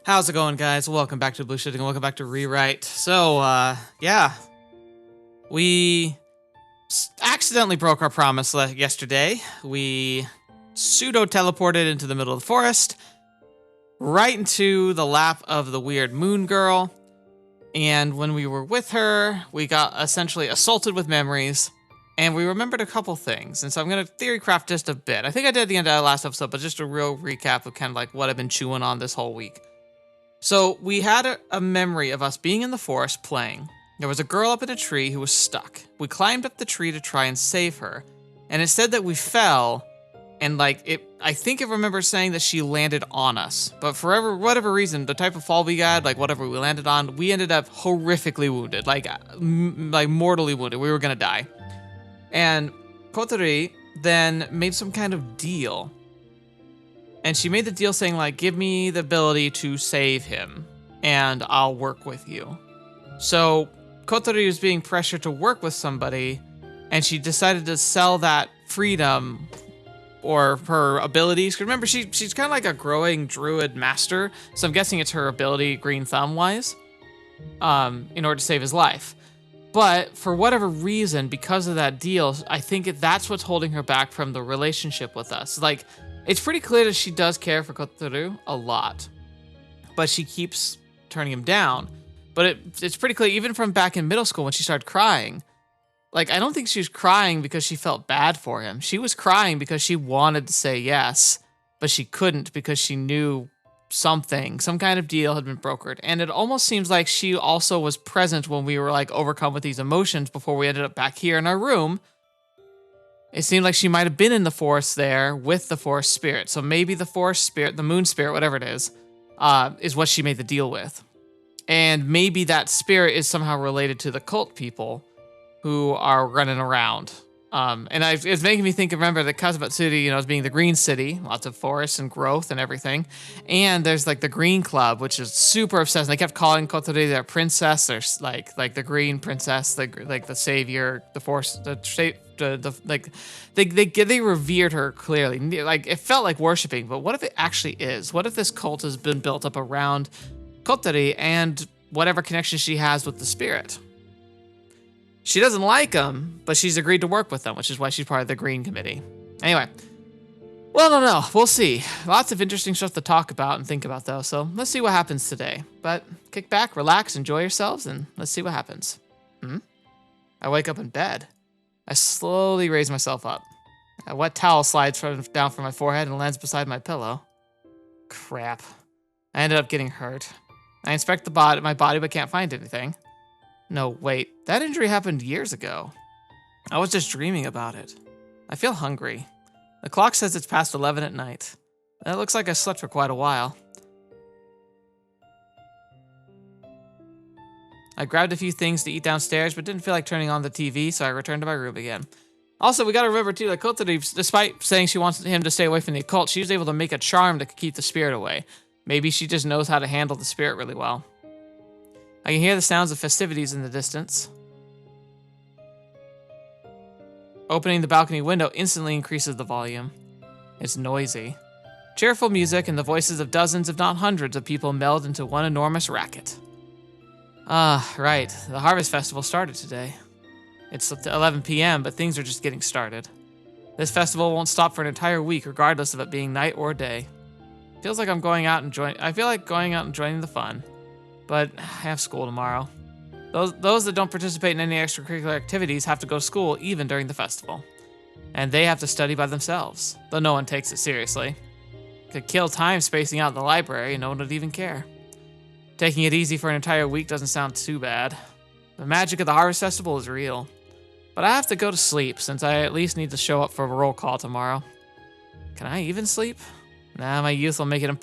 How's it going, guys? Welcome back to TheBlueShifting and welcome back to ReWrite. So, yeah. We accidentally broke our promise yesterday. We pseudo-teleported into the middle of the forest, right into the lap of the weird moon girl. And when we were with her, we got essentially assaulted with memories. And we remembered a couple things. And so I'm going to theory craft just a bit. I think I did at the end of the last episode, but just a real recap of kind of like what I've been chewing on this whole week. So we had a memory of us being in the forest playing. There was a girl up in a tree who was stuck. We climbed up the tree to try and save her. And it said that we fell, and I think it remembers saying that she landed on us. But for whatever reason, the type of fall we got, whatever we landed on, we ended up horrifically wounded, like mortally wounded. We were gonna die. And Kotori then made some kind of deal. And she made the deal saying, give me the ability to save him, and I'll work with you. So Kotori was being pressured to work with somebody, and she decided to sell that freedom or her abilities. Remember, she's kind of like a growing druid master, so I'm guessing it's her ability, Green Thumb-wise, in order to save his life. But for whatever reason, because of that deal, I think that's what's holding her back from the relationship with us. It's pretty clear that she does care for Kotori a lot, but she keeps turning him down. But it's pretty clear, even from back in middle school when she started crying, I don't think she was crying because she felt bad for him. She was crying because she wanted to say yes, but she couldn't because she knew some kind of deal had been brokered. And it almost seems like she also was present when we were overcome with these emotions before we ended up back here in our room. It seemed like she might have been in the forest there with the forest spirit. So maybe the forest spirit, the moon spirit, whatever it is what she made the deal with. And maybe that spirit is somehow related to the cult people who are running around. It's making me remember that Kazamatsuri, as being the green city, lots of forests and growth and everything. And there's the green club, which is super obsessed. They kept calling Kotori their princess. There's like the green princess, the savior, the force, they revered her clearly. It felt like worshiping, but what if it actually is? What if this cult has been built up around Kotori and whatever connection she has with the spirit? She doesn't like them, but she's agreed to work with them, which is why she's part of the Green Committee. Anyway, well, no, we'll see. Lots of interesting stuff to talk about and think about, though, so let's see what happens today. But kick back, relax, enjoy yourselves, and let's see what happens. I wake up in bed. I slowly raise myself up. A wet towel slides down from my forehead and lands beside my pillow. Crap. I ended up getting hurt. I inspect my body, but can't find anything. No, wait. That injury happened years ago. I was just dreaming about it. I feel hungry. The clock says it's past 11 at night. It looks like I slept for quite a while. I grabbed a few things to eat downstairs, but didn't feel like turning on the TV, so I returned to my room again. Also, we gotta remember, too, that Kotori, despite saying she wants him to stay away from the occult, she was able to make a charm to keep the spirit away. Maybe she just knows how to handle the spirit really well. I can hear the sounds of festivities in the distance. Opening the balcony window instantly increases the volume. It's noisy. Cheerful music and the voices of dozens, if not hundreds, of people meld into one enormous racket. Right. The Harvest Festival started today. It's 11 p.m., but things are just getting started. This festival won't stop for an entire week, regardless of it being night or day. Feels like I feel like going out and joining the fun. But I have school tomorrow. Those that don't participate in any extracurricular activities have to go to school even during the festival. And they have to study by themselves, though no one takes it seriously. Could kill time spacing out in the library and no one would even care. Taking it easy for an entire week doesn't sound too bad. The magic of the Harvest Festival is real. But I have to go to sleep since I at least need to show up for a roll call tomorrow. Can I even sleep? Nah, my youth will make it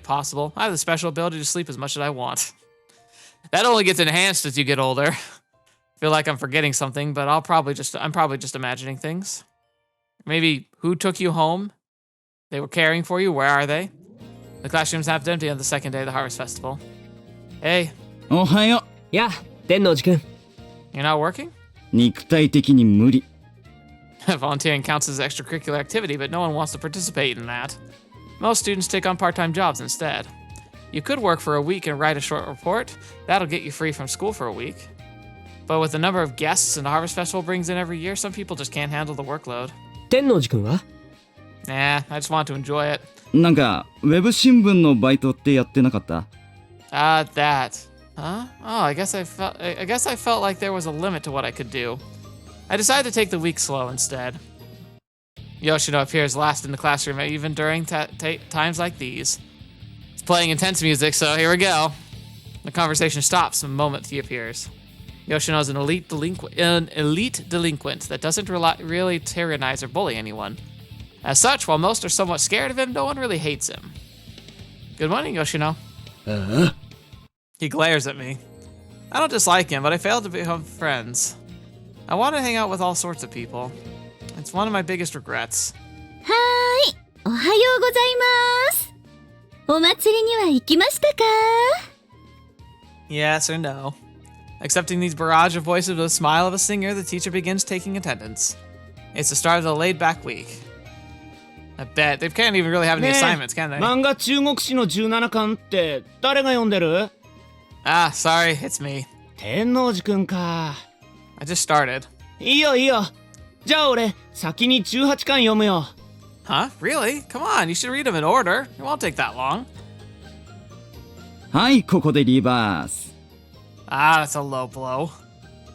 possible. I have the special ability to sleep as much as I want. That only gets enhanced as you get older. Feel like I'm forgetting something, but I'm probably just imagining things. Maybe who took you home? They were caring for you. Where are they? The classroom's half empty on the second day of the Harvest Festival. Hey. Ohayo. Yeah, Tennouji-kun. You're not working? 肉体的に無理。 Volunteering counts as extracurricular activity, but no one wants to participate in that. Most students take on part-time jobs instead. You could work for a week and write a short report. That'll get you free from school for a week. But with the number of guests and the Harvest Festival brings in every year, some people just can't handle the workload. 天王寺くんは Nah, I just want to enjoy it. なんか、ウェブ新聞のバイトってやってなかった？ That. Huh? Oh, I guess I felt like there was a limit to what I could do. I decided to take the week slow instead. Yoshino appears last in the classroom even during times like these. It's playing intense music, so here we go. The conversation stops the moment he appears. Yoshino is an elite delinquent that doesn't really tyrannize or bully anyone. As such, while most are somewhat scared of him, no one really hates him. Good morning, Yoshino. He glares at me. I don't dislike him, but I failed to become friends. I want to hang out with all sorts of people. It's one of my biggest regrets. はーい、おはようございます。お祭りには行きましたか？ Yes or no. Accepting these barrage of voices with a smile of a singer, the teacher begins taking attendance. It's the start of the laid-back week. I bet. They can't even really have any assignments, can they? 漫画中国史の17巻って誰が読んでる？ Ah, sorry, it's me. 天王寺くんか。I just started. いいよいいよ。じゃあ俺先に18巻読むよ。Huh? Really? Come on, you should read them in order. It won't take that long. はい、ここでリバース。Ah, that's a low blow.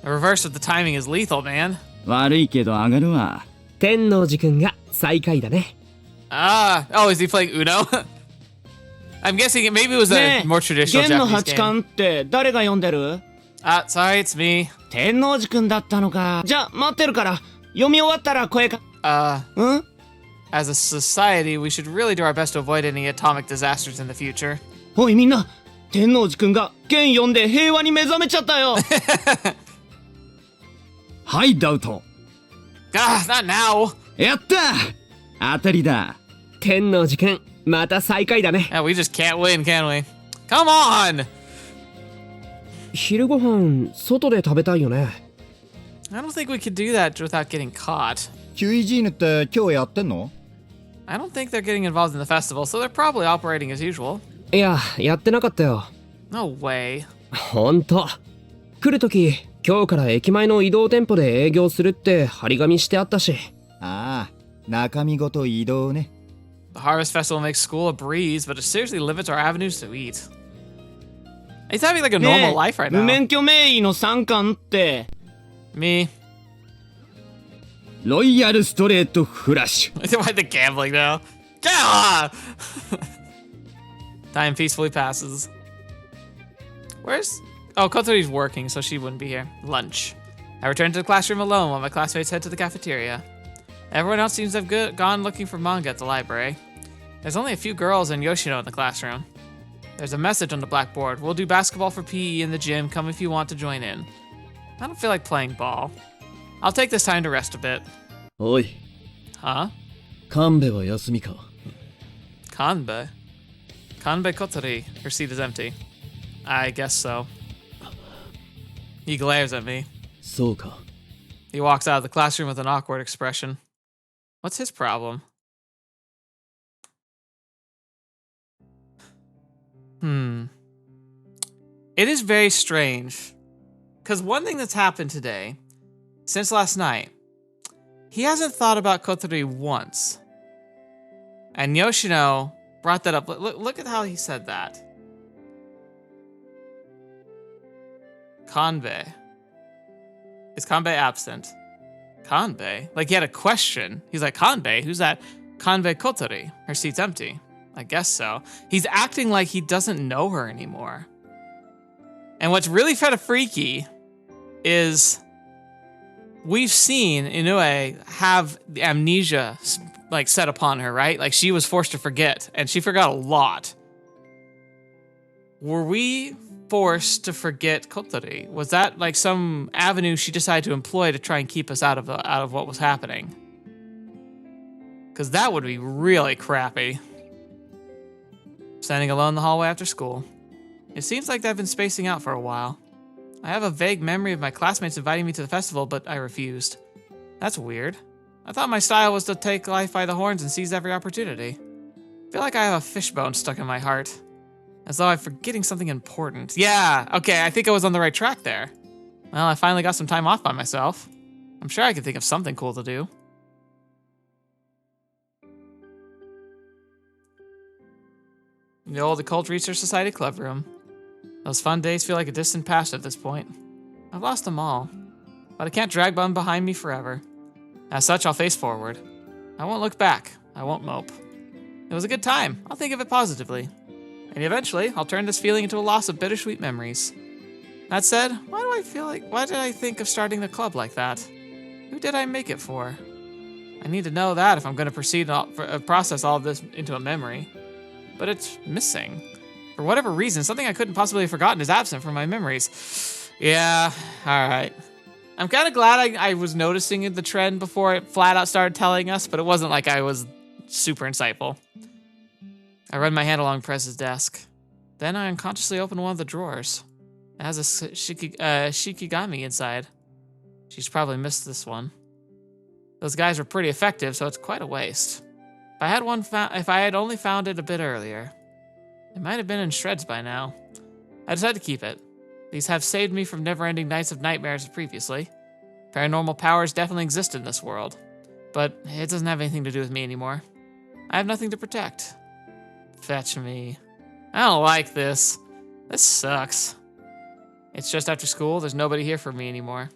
The reverse of the timing is lethal, man. 悪いけど上がるわ。天王寺くんが最下位だね。Ah, oh, is he playing Uno? I'm guessing maybe it was a more traditional 弦の Japanese 8 game. 巻って誰が読んでる？ Ah, sorry, it's me. 天王寺くんだったのか。じゃあ待ってるから読み終わったら声か。うん？ As a society, we should really do our best to avoid any atomic disasters in the future. おいみんな、天王寺くんが剣読んで平和に目覚めちゃったよ。はい、ダウト。Ah, not now. やった当たりだ。天王寺くん、また最下位だね。Yeah, we just can't win, can we? Come on! 昼ご飯外で食べたいよね。I don't think we could do that without getting caught. キュイジーヌって今日やってんの？ I don't think they're getting involved in the festival, so they're probably operating as usual. いや、やってなかったよ。No way. ほんと。来るとき、今日から駅前の移動店舗で営業するって張り紙してあったし。ああ、中身ごと移動ね。The Harvest Festival makes school a breeze, but it seriously limits our avenues to eat. He's having like a normal life right 無 now. 免許名医の3巻って。Me. ロイヤルストレートフラッシュ。Why the gambling now? Get on! Time peacefully passes. Where's... Oh, Kotori's working, so she wouldn't be here. Lunch. I return to the classroom alone while my classmates head to the cafeteria. Everyone else seems to have gone looking for manga at the library. There's only a few girls and Yoshino in the classroom. There's a message on the blackboard. We'll do basketball for PE in the gym. Come if you want to join in. I don't feel like playing ball. I'll take this time to rest a bit. おい、 Huh? 神戸は休みか。 Kanbe? Kanbe Kotori. Her seat is empty. I guess so. He glares at me. そうか。 He walks out of the classroom with an awkward expression. What's his problem? It is very strange. Because one thing that's happened today, since last night, he hasn't thought about Kotori once. And Yoshino brought that up. Look at how he said that. Kanbe. Is Kanbe absent? Kanbe? Like he had a question. He's like, Kanbe? Who's that? Kanbe Kotori. Her seat's empty. I guess so. He's acting like he doesn't know her anymore. And what's really kind of freaky is we've seen Inoue have the amnesia like set upon her, right? Like she was forced to forget, and she forgot a lot. Were we forced to forget Kotori? Was that like some avenue she decided to employ to try and keep us out of what was happening? Because that would be really crappy. Standing alone in the hallway after school. It seems like they've been spacing out for a while. I have a vague memory of my classmates inviting me to the festival, but I refused. That's weird. I thought my style was to take life by the horns and seize every opportunity. I feel like I have a fishbone stuck in my heart. As though I'm forgetting something important. Yeah, okay, I think I was on the right track there. Well, I finally got some time off by myself. I'm sure I could think of something cool to do. The old Occult Research Society club room. Those fun days feel like a distant past at this point. I've lost them all, but I can't drag them behind me forever. As such, I'll face forward. I won't look back. I won't mope. It was a good time. I'll think of it positively. And eventually, I'll turn this feeling into a loss of bittersweet memories. That said, why did I think of starting the club like that? Who did I make it for? I need to know that if I'm going to proceed and process all of this into a memory. But it's missing. For whatever reason, something I couldn't possibly have forgotten is absent from my memories. Yeah, alright. I'm kind of glad I was noticing the trend before it flat out started telling us, but it wasn't like I was super insightful. I run my hand along Prez's desk. Then I unconsciously open one of the drawers. It has a Shikigami inside. She's probably missed this one. Those guys were pretty effective, so it's quite a waste. If I had only found it a bit earlier, it might have been in shreds by now. I decided to keep it. These have saved me from never-ending nights of nightmares previously. Paranormal powers definitely exist in this world, but it doesn't have anything to do with me anymore. I have nothing to protect. Fetch me. I don't like this. This sucks. It's just after school, there's nobody here for me anymore.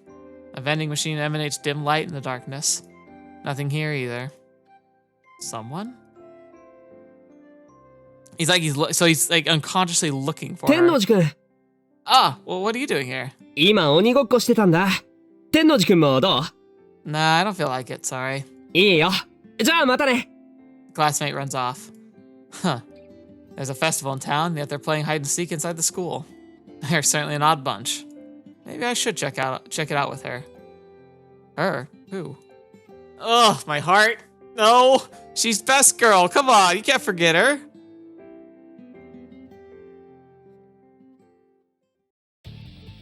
A vending machine emanates dim light in the darkness. Nothing here either. Someone? He's like unconsciously looking for her. 天王寺くん、 Ah, well, what are you doing here? 今鬼ごっこしてたんだ。天王寺くんもどう？ Nah, I don't feel like it, sorry. いいよ。じゃあまたね。 Classmate runs off. Huh. There's a festival in town, yet they're playing hide and seek inside the school. They're certainly an odd bunch. Maybe I should check it out with her. Her? Who? Ugh, my heart. No, she's best girl. Come on, you can't forget her.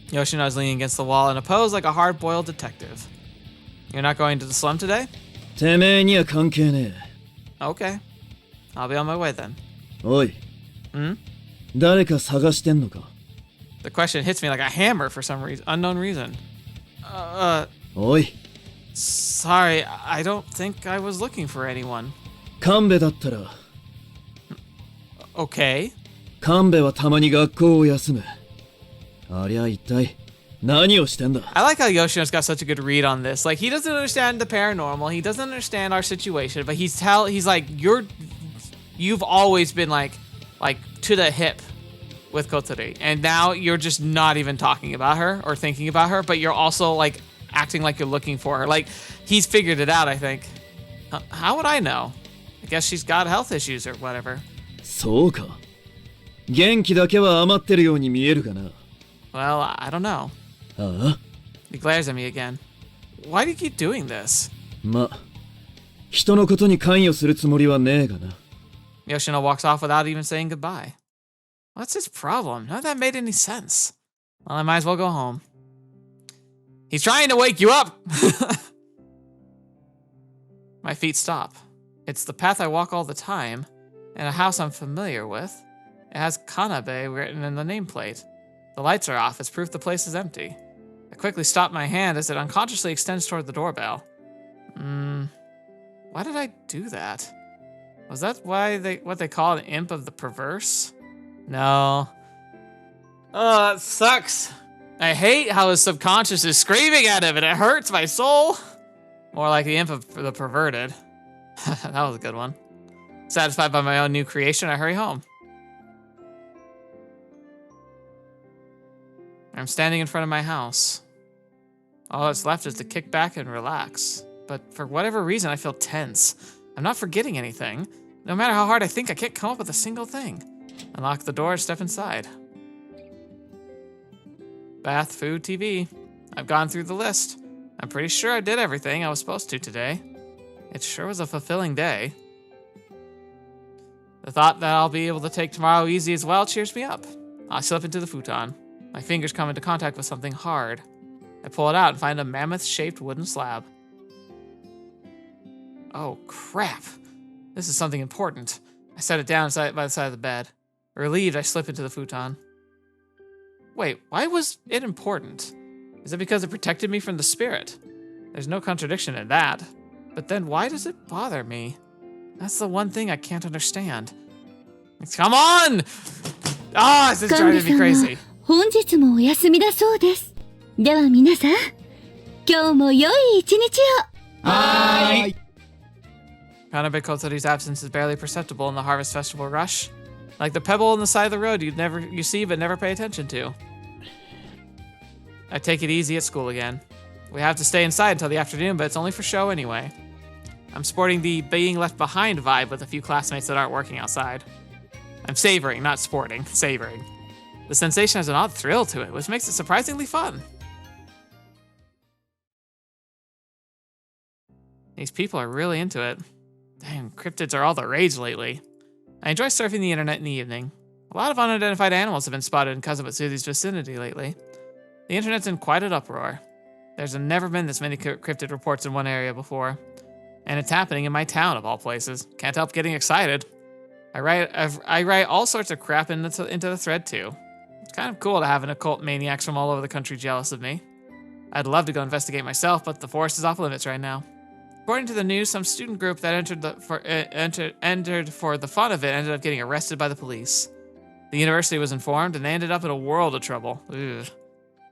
Yoshino's leaning against the wall in a pose like a hard-boiled detective. You're not going to the slum today? てめえには関係ね Okay. I'll be on my way then. え。おい、 Hmm? 誰か探してんのか The question hits me like a hammer for some unknown reason. おい、 Sorry, I don't think I was looking for anyone. 神戸だったら、 Okay. 神戸はたまに学校を休む。ありゃ一体、何をしてんだ I like how Yoshino's got such a good read on this. Like, he doesn't understand the paranormal, he doesn't understand our situation, but he's like, you've always been like to the hip with Kotori, and now you're just not even talking about her or thinking about her, but you're also like acting like you're looking for her. Like, he's figured it out, I think. How would I know? I guess she's got health issues or whatever. そうか。元気だけは余ってるように見えるがな。 Well, I don't know. ああ He glares at me again. Why do you keep doing this? ま、人のことに関与するつもりはねえがな。 Yoshino walks off without even saying goodbye. What's his problem? None of that made any sense. Well, I might as well go home. He's trying to wake you up! My feet stop. It's the path I walk all the time, and a house I'm familiar with. It has Kanabe written in the nameplate. The lights are off, it's proof the place is empty. I quickly stop my hand as it unconsciously extends toward the doorbell. Why did I do that? Was that what they call an imp of the perverse? No. Oh, that sucks. I hate how his subconscious is screaming at him and it hurts my soul. More like the imp of the perverted. That was a good one. Satisfied by my own new creation, I hurry home. I'm standing in front of my house. All that's left is to kick back and relax. But for whatever reason, I feel tense. I'm not forgetting anything. No matter how hard I think, I can't come up with a single thing. Unlock the door, step inside. Bath, food, TV. I've gone through the list. I'm pretty sure I did everything I was supposed to today. It sure was a fulfilling day. The thought that I'll be able to take tomorrow easy as well cheers me up. I slip into the futon. My fingers come into contact with something hard. I pull it out and find a mammoth-shaped wooden slab. Oh, crap. This is something important. I set it down by the side of the bed. Relieved, I slip into the futon. Wait, why was it important? Is it because it protected me from the spirit? There's no contradiction in that. But then why does it bother me? That's the one thing I can't understand. Come on! Ah, this is driving me crazy. 本日もお休みだそうです。では皆さん、今日も良い一日を。はーい。 Kanabe Kotori's absence is barely perceptible in the Harvest Festival rush. Like the pebble on the side of the road you see but never pay attention to. I take it easy at school again. We have to stay inside until the afternoon, but it's only for show anyway. I'm sporting the being left behind vibe with a few classmates that aren't working outside. I'm savoring, not sporting, savoring. The sensation has an odd thrill to it, which makes it surprisingly fun. These people are really into it. Damn, cryptids are all the rage lately. I enjoy surfing the internet in the evening. A lot of unidentified animals have been spotted in Kazamatsuri's vicinity lately. The internet's in quite an uproar. There's never been this many cryptid reports in one area before. And it's happening in my town, of all places. Can't help getting excited. I write all sorts of crap into the thread, too. It's kind of cool to have an occult maniacs from all over the country jealous of me. I'd love to go investigate myself, but the forest is off limits right now. According to the news, some student group that entered for the fun of it ended up getting arrested by the police. The university was informed, and they ended up in a world of trouble. Ugh.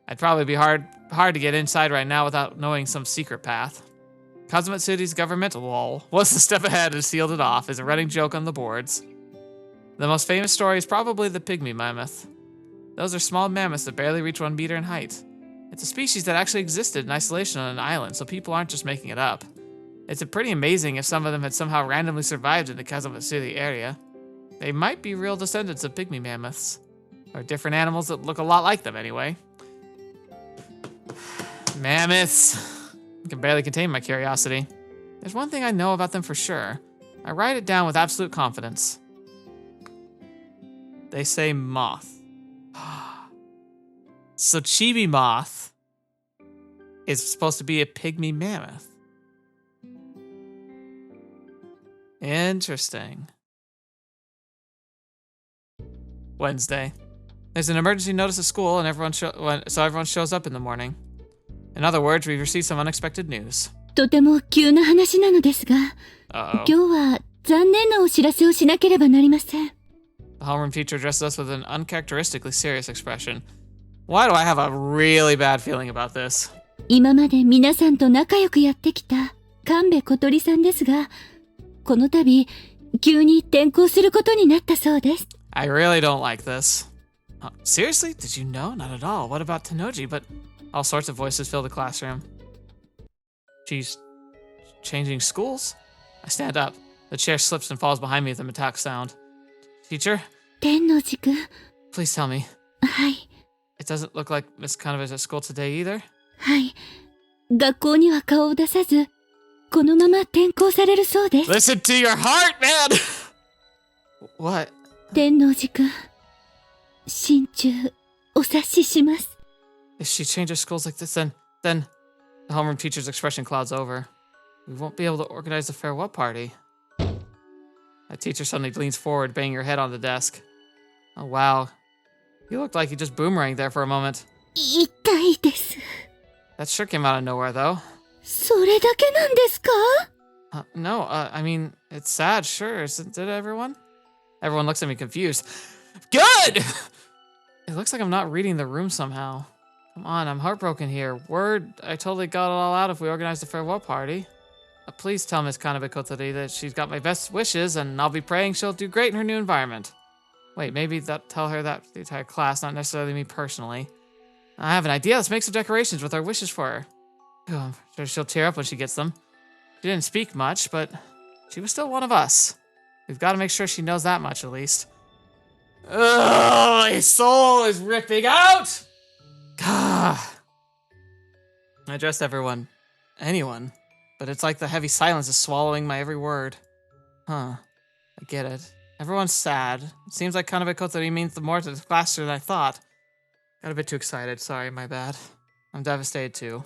I'd probably be hard to get inside right now without knowing some secret path. Kazamatsuri's governmental wall was the step ahead and sealed it off as a running joke on the boards. The most famous story is probably the pygmy mammoth. Those are small mammoths that barely reach 1 meter in height. It's a species that actually existed in isolation on an island, so people aren't just making it up. It's pretty amazing if some of them had somehow randomly survived in the Kazamatsuri area. They might be real descendants of pygmy mammoths. Or different animals that look a lot like them anyway. Mammoths. I can barely contain my curiosity. There's one thing I know about them for sure. I write it down with absolute confidence. They say moth. So chibi moth is supposed to be a pygmy mammoth. Interesting. Wednesday. There's an emergency notice at school, and everyone shows up in the morning. In other words, we've received some unexpected news. とても急な話なのですが、今 Uh-oh. 日は残念なお知らせをしなければなりません。 The homeroom teacher addresses us with an uncharacteristically serious expression. Why do I have a really bad feeling about this? 今まで皆さんと仲良くやってきた神戸小鳥さんですが、この度急に転校することになったそうです。 I really don't like this. Seriously? Did you know? Not at all. What about Tennouji? But all sorts of voices fill the classroom. She's changing schools? I stand up. The chair slips and falls behind me with a metallic sound. Teacher? 天王寺くん。 Please tell me. はい。 It doesn't look like Miss Kanebe is at school today either. はい。学校には顔を出さず、このまま転校されるそうです。 Listen to your heart, man! What? 天王寺くん。心中、お察しします。 If she changes schools like this, then the homeroom teacher's expression clouds over. We won't be able to organize the farewell party. A teacher suddenly leans forward, banging her head on the desk. Oh, wow. You looked like you just boomeranged there for a moment. 痛いです。 That sure came out of nowhere, though. それだけなんですか? No, I mean, it's sad, sure. Isn't it, everyone? Everyone looks at me confused. Good! It looks like I'm not reading the room somehow. Come on, I'm heartbroken here. Word, I totally got it all out if we organized a farewell party. Please tell Miss Kanabe Kotori that she's got my best wishes, and I'll be praying she'll do great in her new environment. Wait, maybe tell her that the entire class, not necessarily me personally. I have an idea. Let's make some decorations with our wishes for her. I'm sure she'll tear up when she gets them. She didn't speak much, but she was still one of us. We've got to make sure she knows that much, at least. Ugh, my soul is ripping out! I addressed everyone. Anyone. But it's like the heavy silence is swallowing my every word. Huh. I get it. Everyone's sad. It seems like Kanabe Kotori means the more to the class than I thought. Got a bit too excited. Sorry, my bad. I'm devastated too.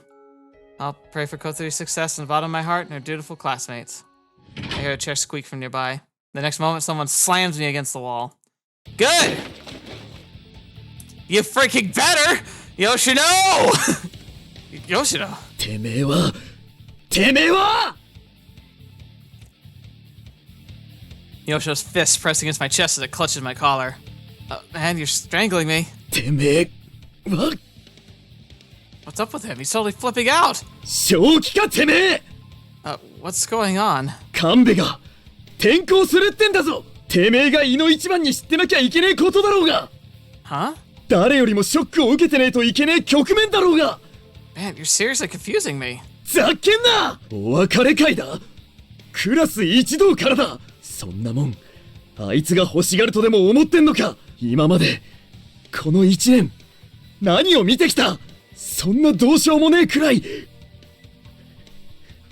I'll pray for Kotori's success in the bottom of my heart and her dutiful classmates. I hear a chair squeak from nearby. The next moment, someone slams me against the wall. Good! You freaking better! Yoshino! Yoshino. てめえはてめえは Yoshino's fist pressing against my chest as it clutches my collar. Man, you're strangling me. てめえは What's up with him? He's totally flipping out! 正気かてめえ What's going on? 神戸が転校するってんだぞ。てめえが胃の一番に知ってなきゃいけねえことだろうが。 Huh? 誰よりもショックを受けてねえといけねえ局面だろうが。 Man, you're seriously confusing me. ざっけんな。お別れ会だ。クラス一同からだ。そんなもんあいつが欲しがるとでも思ってんのか。今までこの一年何を見てきた。そんなどうしようもねえくらい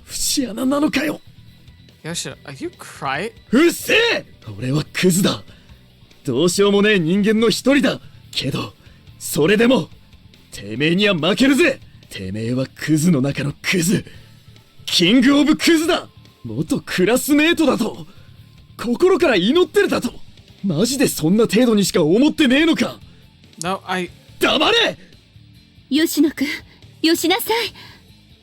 節穴なのかよ。 Yoshino, are you crying? うっせえ。俺はクズだ。どうしようもねえ人間の一人だ。けどそれでもてめえには負けるぜ。てめえはクズの中のクズ、キングオブクズだ。元クラスメートだと心から祈ってるだと。マジでそんな程度にしか思ってねえのか。 No, 黙れ。吉野くん、よしなさい。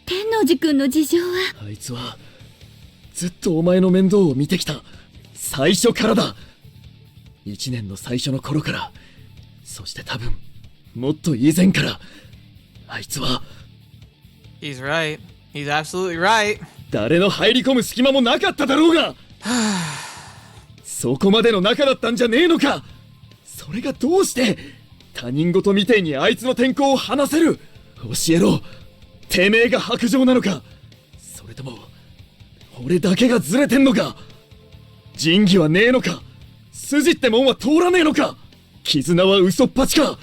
天王寺くんの事情は。あいつはずっとお前の面倒を見てきた。最初からだ。一年の最初の頃から、そして多分もっと以前から。あいつは He's right. He's absolutely right. 誰の入り込む隙間もなかっただろうがそこまでの仲だったんじゃねえのか。それがどうして他人事みてえにあいつの転校を話せる。教えろ。てめえが薄情なのか、それとも俺だけがずれてんのか。仁義はねえのか、筋ってもんは通らねえのか。絆は嘘っぱちか、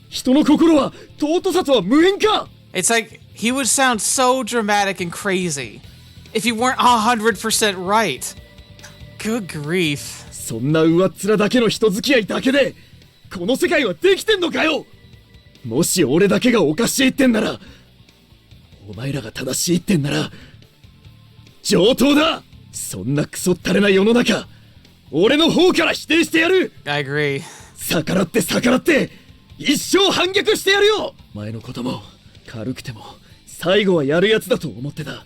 人の心は尊さとは無縁か。 It's like he would sound so dramatic and crazy if he weren't 100% right. Good grief. そんな上っ面だけの人付き合いだけでこの世界はできてんのかよ。もし俺だけがおかしいってんなら、お前らが正しいってんなら上等だ。そんなクソったれな世の中、俺の方から否定してやる。 I agree. 逆らって逆らって一生反逆してやるよ。前のことも軽くても最後はやるやつだと思ってた。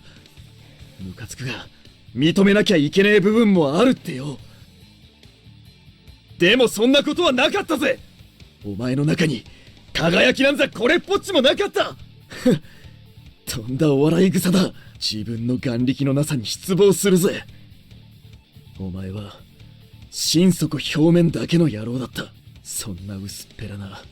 ムカつくが認めなきゃいけねえ部分もあるってよ。でもそんなことはなかったぜ。お前の中に輝きなんざこれっぽっちもなかった。とんだお笑い草だ。自分の眼力のなさに失望するぜ。お前は心底表面だけの野郎だった。そんな薄っぺらな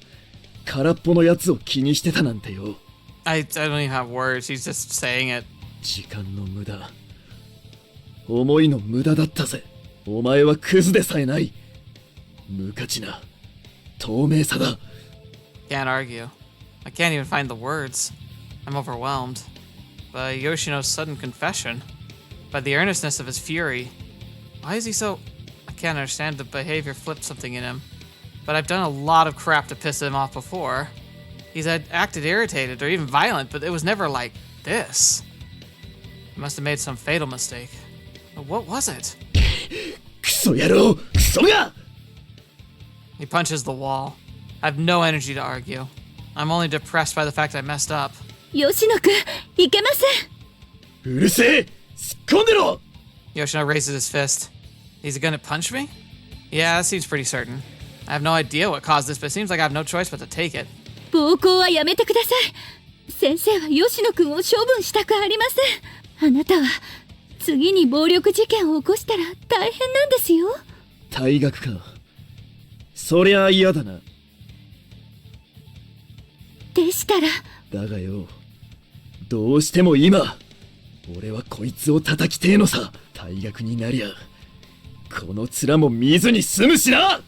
空っぽのやつを気にしてたなんてよ。I don't even have words. He's just saying it. 時間の無駄、思いの無駄だったぜ。お前はクズでさえない無価値な透明さだ。 Can't argue. I can't even find the words. I'm overwhelmed by Yoshino's sudden confession, by the earnestness of his fury. Why is he so... I can't understand. The behavior flipped something in him. But I've done a lot of crap to piss him off before. He's had acted irritated or even violent, but it was never like this. I must have made some fatal mistake. But what was it? クソ野郎、クソが。 He punches the wall. I have no energy to argue. I'm only depressed by the fact I messed up. 吉野くん、いけません。うるせえ、突っ込んでろ。 Yoshino raises his fist. He's gonna punch me? Yeah, that seems pretty certain. I have no idea what caused this, but it seems like I have no choice but to take it. 暴行はやめてください。先生は吉野くんを処分したくありません。あなたは次に暴力事件を起こしたら大変なんですよ。退学か。そりゃ嫌だな。でしたら。だがよ、どうしても今俺はこいつを叩きてえのさ。退学になりゃこの面も見ずに済むしな。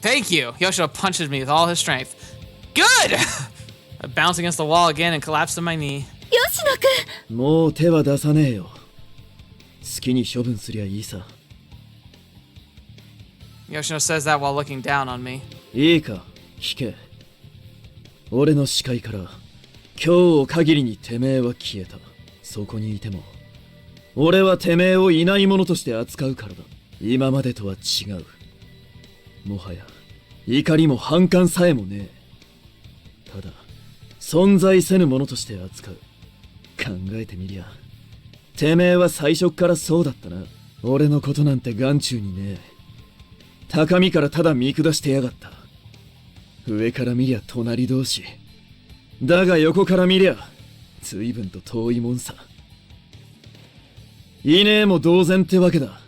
Thank you. Yoshino punches me with all his strength. Good! I bounce against the wall again and collapse to my knee. 吉野くん、もう手は出さねえよ。好きに処分すりゃいいさ。 Yoshino says that while looking down on me. いいか、聞け。俺の視界から今日を限りにてめえは消えた。そこにいても俺はてめえをいないものとして扱うからだ。今までとは違う。もはや怒りも反感さえもねえ。ただ存在せぬものとして扱う。考えてみりゃてめえは最初っからそうだったな。俺のことなんて眼中にねえ。高みからただ見下してやがった。上から見りゃ隣同士だが横から見りゃ随分と遠いもんさ。いねえも同然ってわけだ。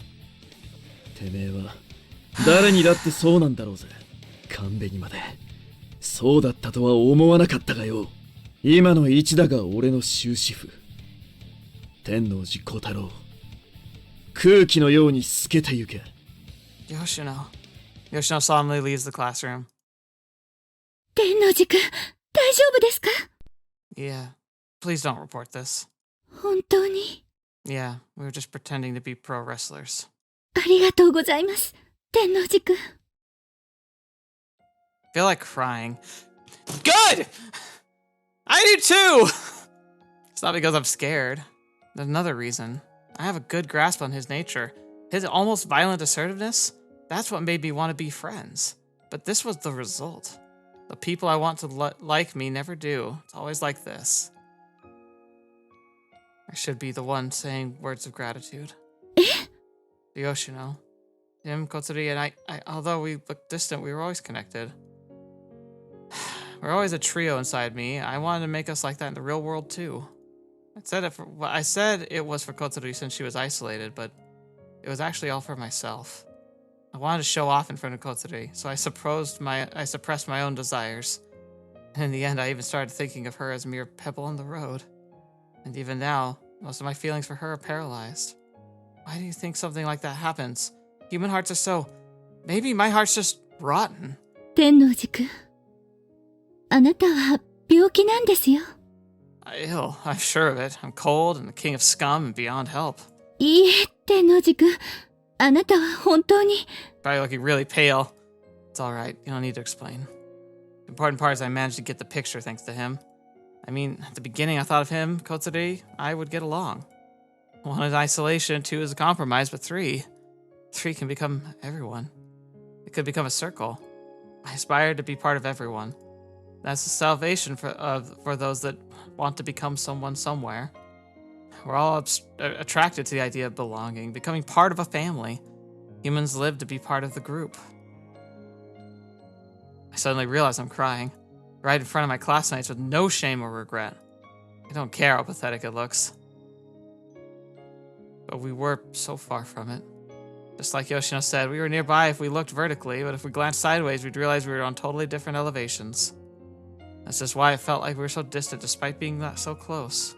てめえは誰にだってそうなんだろうぜ。神戸にまでそうだったとは思わなかったがよ。今の一打が俺の終止符。天王寺小太郎、空気のように透けてゆけ。Yoshino. Yoshino solemnly leaves the classroom. 天王寺くん、大丈夫ですか？ Yeah. Please don't report this. 本当に Yeah, we were just pretending to be pro wrestlers. ありがとうございます、天王寺くん。I feel like crying. Good! I do too! It's not because I'm scared. There's another reason. I have a good grasp on his nature. His almost violent assertiveness, that's what made me want to be friends. But this was the result. The people I want to like me never do. It's always like this. I should be the one saying words of gratitude. Yoshino. Him, Kotori, and I, although we looked distant, we were always connected. We're always a trio inside me. I wanted to make us like that in the real world too. I said it was for Kotori since she was isolated, but it was actually all for myself. I wanted to show off in front of Kotori, so I suppressed my own desires. And in the end, I even started thinking of her as a mere pebble in the road. And even now, most of my feelings for her are paralyzed. Why do you think something like that happens? Human hearts are so... Maybe my heart's just rotten. 天王寺くん、あなたは病気なんですよ。Ill, I'm sure of it. I'm cold and the king of scum and beyond help. いいえ、天王寺くん、あなたは本当に。 Probably looking really pale. It's alright, you don't need to explain. The important part is I managed to get the picture thanks to him. I mean, at the beginning I thought of him, Kotori, I would get along. 1 is isolation, 2 is a compromise, but 3 can become everyone. It could become a circle. I aspire to be part of everyone. That's the salvation for those that want to become someone somewhere. We're all attracted to the idea of belonging, becoming part of a family. Humans live to be part of the group. I suddenly realize I'm crying, right in front of my classmates with no shame or regret. I don't care how pathetic it looks. But we were so far from it. Just like Yoshino said, we were nearby if we looked vertically, but if we glanced sideways, we'd realize we were on totally different elevations. That's just why it felt like we were so distant despite being so close.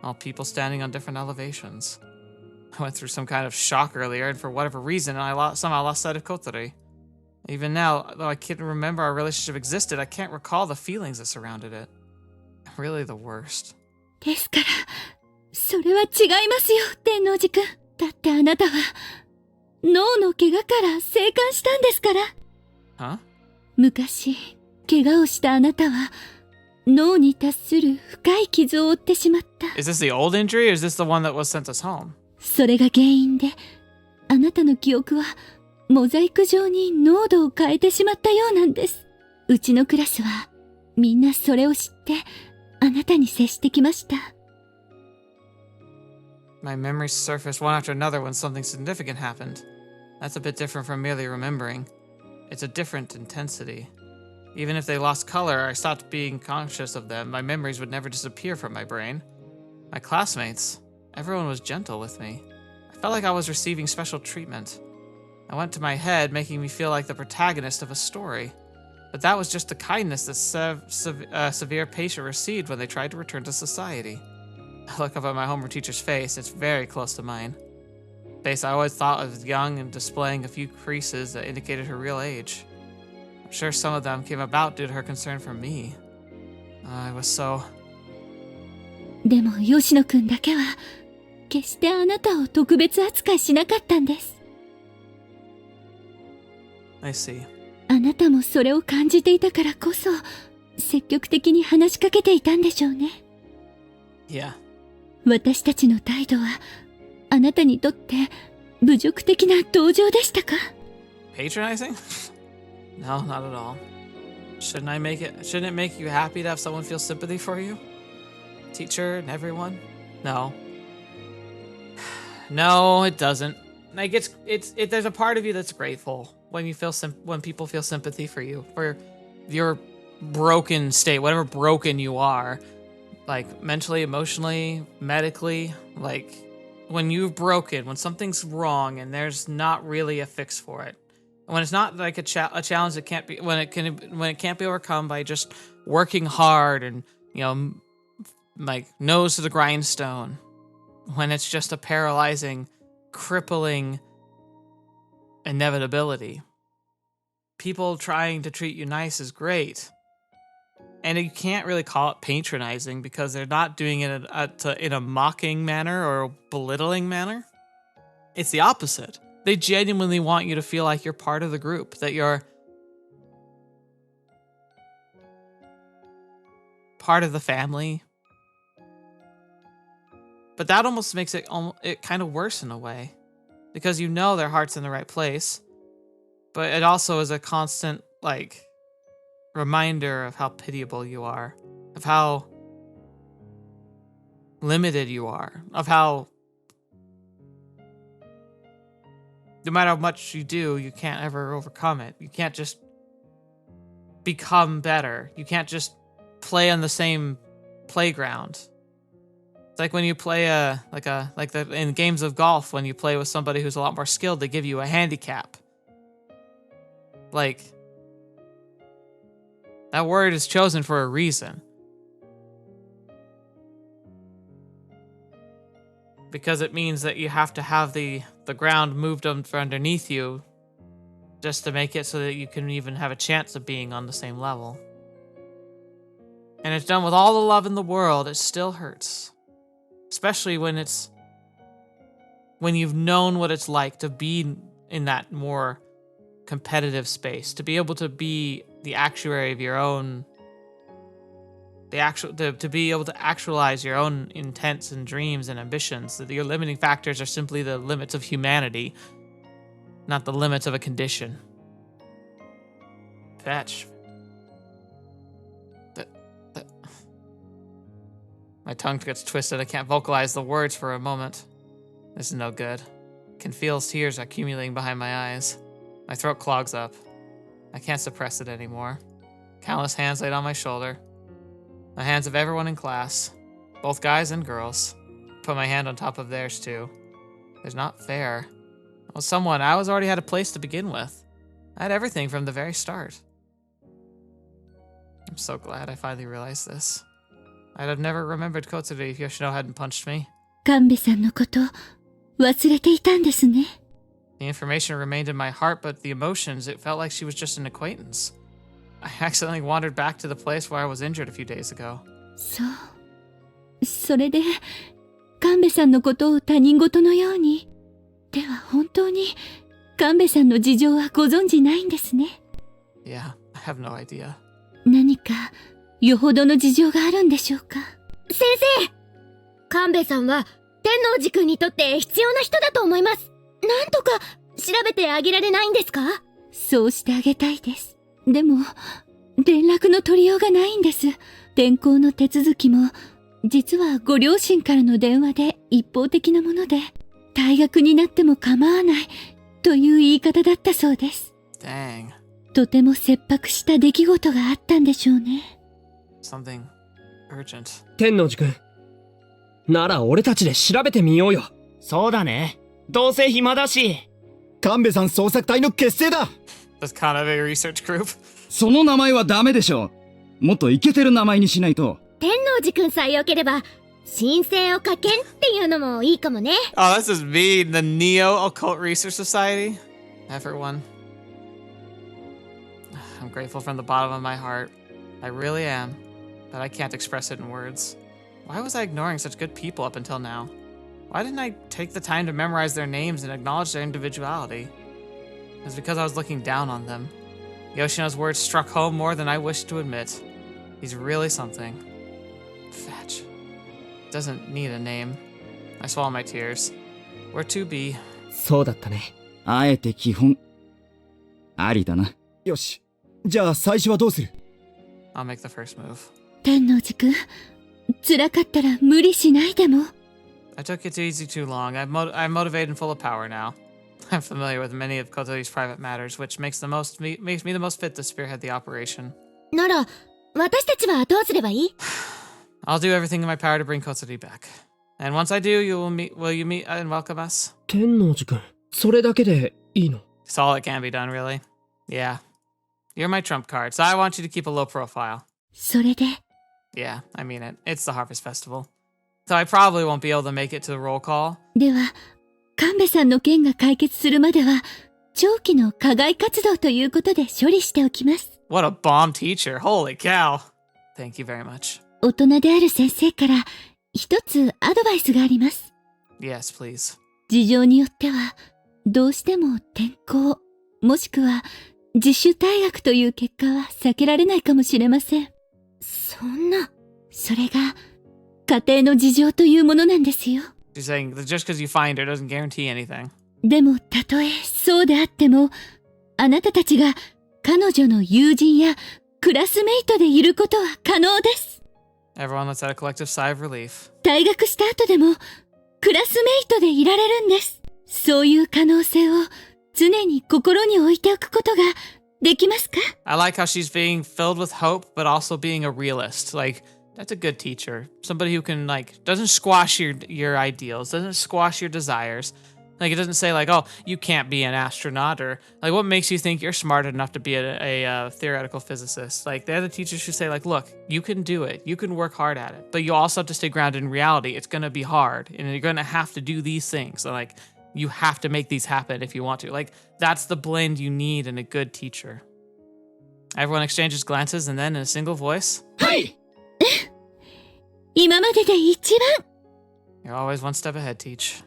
All people standing on different elevations. I went through some kind of shock earlier, and for whatever reason, I somehow lost sight of Kotori. Even now, though I can't remember our relationship existed, I can't recall the feelings that surrounded it. I'm really the worst. ですから、それは違いますよ、天王寺くん。だってあなたは、脳の怪我から生還したんですから。Huh? 昔、怪我をしたあなたは、脳に達する深い傷を負ってしまった。Is this the old injury, or is this the one that was sent us home? それが原因で、あなたの記憶は、モザイク状に濃度を変えてしまったようなんです。うちのクラスは、みんなそれを知って、あなたに接してきました。My memories surfaced one after another when something significant happened. That's a bit different from merely remembering. It's a different intensity. Even if they lost color or I stopped being conscious of them, my memories would never disappear from my brain. My classmates, everyone was gentle with me. I felt like I was receiving special treatment. I went to my head, making me feel like the protagonist of a story. But that was just the kindness that severe patient received when they tried to return to society. I look up at my homeroom teacher's face. It's very close to mine. Face I always thought of as young and displaying a few creases that indicated her real age. I'm sure some of them came about due to her concern for me. I was so... でも吉野くんだけは決してあなたを特別扱いしなかったんです。I see. あなたもそれを感じていたからこそ積極的に話しかけていたんでしょうね。Yeah. 私たちの態度はあなたにとって侮辱的な同情でしたか？ Patronizing? No, not at all. Shouldn't it make you happy to have someone feel sympathy for you? Teacher and everyone? No. No, it doesn't. Like there's a part of you that's grateful when when people feel sympathy for you, for your broken state, whatever broken you are, like mentally, emotionally, medically, like when you've broken, when something's wrong and there's not really a fix for it. When it's not like a challenge that can't be when it can't be overcome by just working hard and, like nose to the grindstone. When it's just a paralyzing, crippling inevitability. People trying to treat you nice is great. And you can't really call it patronizing because they're not doing it in a mocking manner or a belittling manner. It's the opposite. They genuinely want you to feel like you're part of the group, that you're part of the family. But that almost makes it kind of worse in a way, because their heart's in the right place, but it also is a constant, like, reminder of how pitiable you are, of how limited you are, of how no matter how much you do, you can't ever overcome it. You can't just become better. You can't just play on the same playground. It's like when you play in games of golf, when you play with somebody who's a lot more skilled, they give you a handicap. Like, that word is chosen for a reason. Because it means that you have to have the ground moved from underneath you just to make it so that you can even have a chance of being on the same level. And it's done with all the love in the world, it still hurts. Especially when you've known what it's like to be in that more competitive space, to be able to be the actuary of your own, to be able to actualize your own intents and dreams and ambitions. That your limiting factors are simply the limits of humanity, not the limits of a condition. Fetch. My tongue gets twisted. I can't vocalize the words for a moment. This is no good. I can feel tears accumulating behind my eyes. My throat clogs up. I can't suppress it anymore. Countless hands laid on my shoulder. The hands of everyone in class, both guys and girls. Put my hand on top of theirs too. It's not fair. I was already had a place to begin with. I had everything from the very start. I'm so glad I finally realized this. I'd have never remembered Kotori if Yoshino hadn't punched me. 神戸さんのこと忘れていたんですね。 The information remained in my heart, but the emotions, it felt like she was just an acquaintance. I accidentally wandered back to the place where I was injured a few days ago. そう。それで、神戸さんのことを他人事のように。では本当に、神戸さんの事情はご存じないんですね。Yeah, I have no idea. 何か、よほどの事情があるんでしょうか。先生、神戸さんは天王寺くんにとって必要な人だと思います。なんとか調べてあげられないんですか？そうしてあげたいです。でも、連絡の取りようがないんです。転校の手続きも、実はご両親からの電話で一方的なもので、退学になっても構わないという言い方だったそうです。Dang. とても切迫した出来事があったんでしょうね。Something urgent. 天王寺くん。なら俺たちで調べてみようよ。そうだね。どうせ暇だし。神戸さん捜索隊の結成だ。 That's kind of a research group. その名前はダメでしょう。もっとイケてる名前にしないと。天王寺くんさえよければ申請をかけんっていうのもいいかもね。Oh, this is me, the Neo Occult Research Society. Everyone. I'm grateful from the bottom of my heart. I really am. But I can't express it in words. Why was I ignoring such good people up until now? Why didn't I take the time to memorize their names and acknowledge their individuality? It was because I was looking down on them. Yoshino's words struck home more than I wished to admit. He's really something. Fetch. Doesn't need a name. I swallow my tears. Where to be? そうだったね。あえて基本。ありだな。よし、じゃあ最初はどうする？ I'll make the first move. 天王寺くん、辛かったら無理しないでも。I took it too easy too long. I'm motivated and full of power now. I'm familiar with many of Kotori's private matters, which makes me the most fit to spearhead the operation. なら、私たちはどうすればいい？ I'll do everything in my power to bring Kotori back. And once I do, will you meet and welcome us? 天王寺くん、それだけでいいの？ It's all that can be done, really. Yeah. You're my trump card, so I want you to keep a low profile. それで、 Yeah, I mean it. It's the Harvest Festival. So I probably won't be able to make it to the roll call. では、神戸さんの件が解決するまでは、長期の課外活動ということで処理しておきます。What a bomb teacher. Holy cow. Thank you very much. 大人である先生から一つアドバイスがあります。Yes, please. 事情によっては、どうしても転校、もしくは自主退学という結果は避けられないかもしれません。そんな。それが、家庭の事情というものなんですよ。She's saying that just because you find her doesn't guarantee anything. でも、たとえそうであっても、あなたたちが彼女の友人やクラスメイトでいることは可能です。Everyone lets out a collective sigh of relief. 退学した後でも、クラスメイトでいられるんです。そういう可能性を常に心に置いておくことができますか？ I like how she's being filled with hope, but also being a realist. Like, that's a good teacher. Somebody who can, like, doesn't squash your ideals, doesn't squash your desires. Like, it doesn't say, like, oh, you can't be an astronaut, or, like, what makes you think you're smart enough to be a theoretical physicist? Like, they're the teachers who say, like, look, you can do it. You can work hard at it. But you also have to stay grounded in reality. It's going to be hard, and you're going to have to do these things. So, like, you have to make these happen if you want to. Like, that's the blend you need in a good teacher. Everyone exchanges glances, and then in a single voice, はい。今までで一番。 you're always one step ahead, Teach.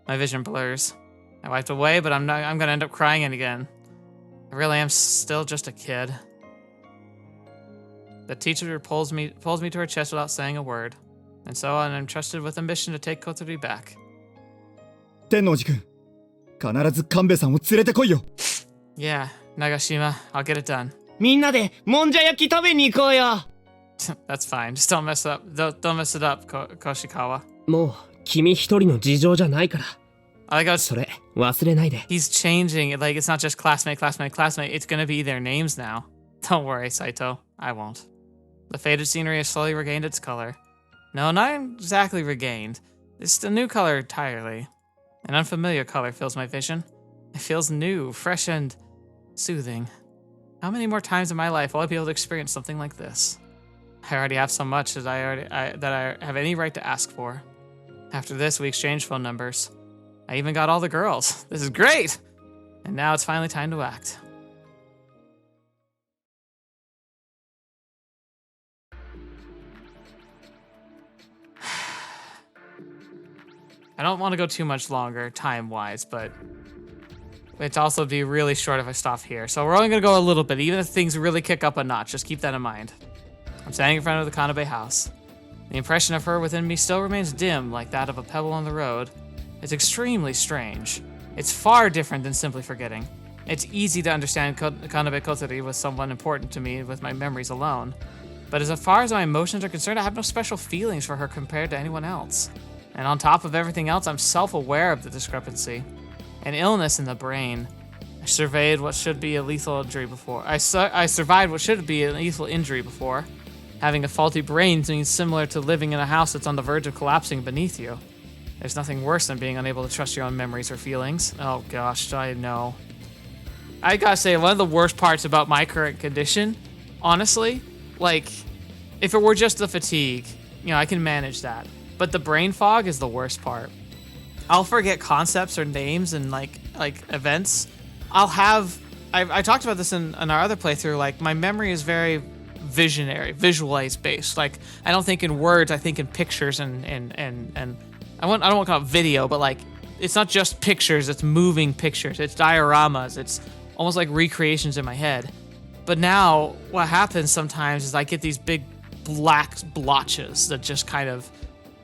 My vision blurs. I wiped away, but I'm gonna end up crying again. I really am still just a kid. The teacher pulls me to her chest without saying a word. And so I'm entrusted with a mission to take Kotori back. 天王寺君、必ず神戸さんを連れてこいよ。 Yeah, Nagashima, I'll get it done. みんなでもんじゃ焼き食べに行こうよ。That's fine. Just don't mess it up, Koshikawa. もう君一人の事情じゃないから。I like how それ忘れないで。 he's changing it. Like, it's not just classmate. It's gonna be their names now. Don't worry, Saito. I won't. The faded scenery has slowly regained its color. No, not exactly regained. It's a new color entirely. An unfamiliar color fills my vision. It feels new, fresh, and soothing. How many more times in my life will I be able to experience something like this? I already have so much that I have any right to ask for. After this, we exchanged phone numbers. I even got all the girls. This is great! And now it's finally time to act. I don't want to go too much longer time-wise, but it's also be really short if I stop here. So we're only going to go a little bit, even if things really kick up a notch. Just keep that in mind. I'm standing in front of the Kanabe house. The impression of her within me still remains dim, like that of a pebble on the road. It's extremely strange. It's far different than simply forgetting. It's easy to understand Kanabe Kotori was someone important to me with my memories alone. But as far as my emotions are concerned, I have no special feelings for her compared to anyone else. And on top of everything else, I'm self-aware of the discrepancy. An illness in the brain. I surveyed what should be a lethal injury before. I survived what should be a lethal injury before. Having a faulty brain means similar to living in a house that's on the verge of collapsing beneath you. There's nothing worse than being unable to trust your own memories or feelings. Oh gosh, I know. I gotta say, one of the worst parts about my current condition, honestly, like, if it were just the fatigue, you know, I can manage that. But the brain fog is the worst part. I'll forget concepts or names and like events. I talked about this in our other playthrough, like my memory is very visionary, visualize based. Like I don't think in words, I think in pictures and I don't want to call it video, but like it's not just pictures, it's moving pictures, it's dioramas, it's almost like recreations in my head. But now what happens sometimes is I get these big black blotches that just kind of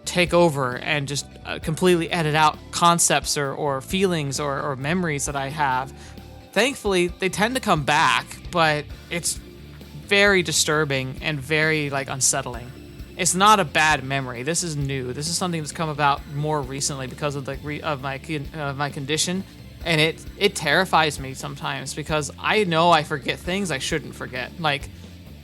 take over and just completely edit out concepts or feelings or memories that I have. thankfully, they tend to come back, but it's very disturbing and very, like, unsettling. It's not a bad memory. This is new. This is something that's come about more recently because of my condition, and it terrifies me sometimes because I know I forget things I shouldn't forget. Like,